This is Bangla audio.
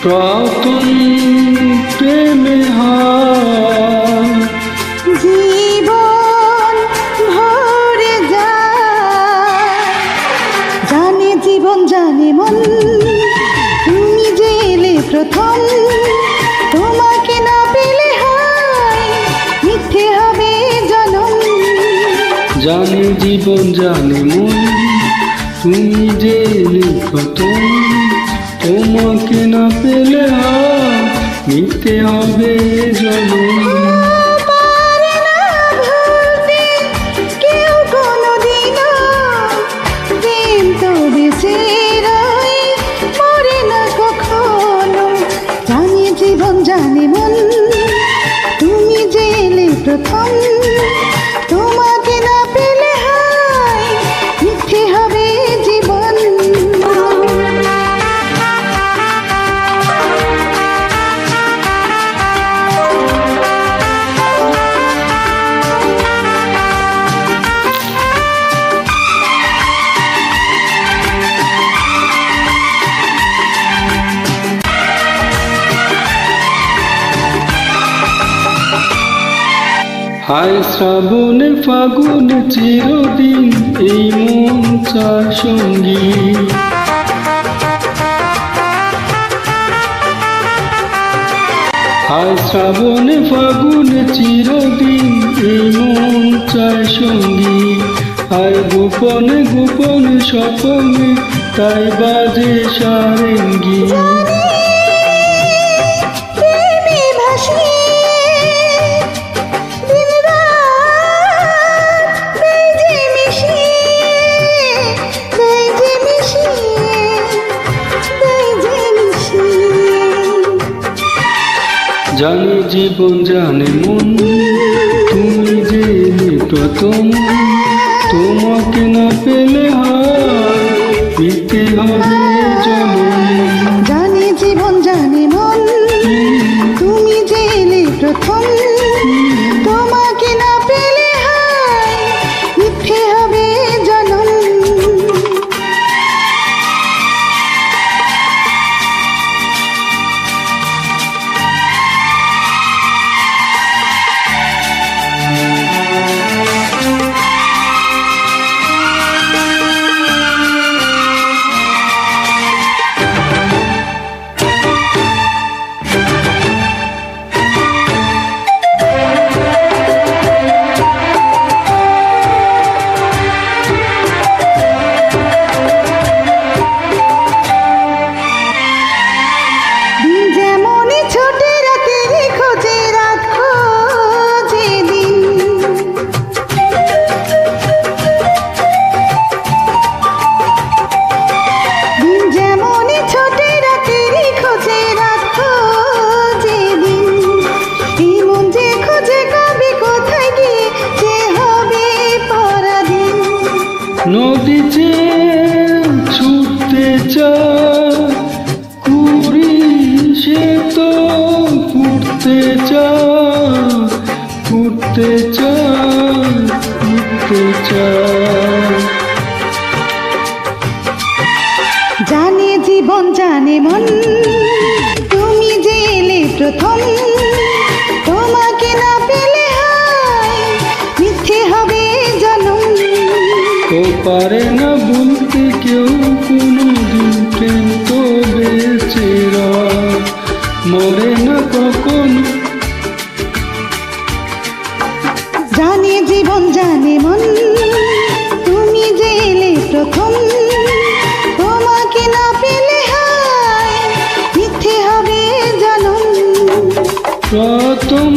প্রথম প্রেমে হায় জীবন ভরে যায়, জানে জীবন জানে মন, তুমি যে এলে প্রথম, তোমাকে না পেলে হয় মিথ্যে হবে জনম। জানে জীবন জানে মন, তুমি যে এলে প্রথম, তোমাকে না পেলে হয় মিথ্যে হবে জনম। পারে না ভুলতে কেউ কোনোদিনও, প্রেম তো বেঁচে রয়, মরে না কখনো। জানে জীবন জানে মন, তুমি যে এলে প্রথম, তোমাকে না পেলে হয় মিথ্যে হবে জীবন। হায় শ্রাবণে ফাগুনে চিরদিন এই মন চায় সঙ্গী। হায় শ্রাবণে ফাগুনে চিরদিন এই মন চায় সঙ্গী। হায় গোপনে গোপনে স্বপনে তাই বাজে সারেঙ্গি। জানে জীবন জানে মন, তুমি যে এলে প্রথম, তোমাকে না পেলে হয় মিথ্যে হবে জনম। জানে জীবন জানে মন, তুমি যে এলে প্রথম, তোমাকে না পেলে হয় মিথ্যে হবে জনম। নদী যে ছুটতে চায় কুড়ি, সে তো ফুটতে চায়, ফুটতে চায়, ফুটতে চায়। জানে জীবন জানে মন, তুমি যে এলে প্রথম, তোমাকে না পেলে হয় মিথ্যে হবে জনম। ও পারে না বলতে কেউ কোনোদিন প্রেম তো বেঁচে রয়, মরে না কখনো। জানে জীবন জানে মন, তুমি যে এলে প্রথম, তোমাকে না পেলে হয় মিথ্যে হবে জনম। প্রথম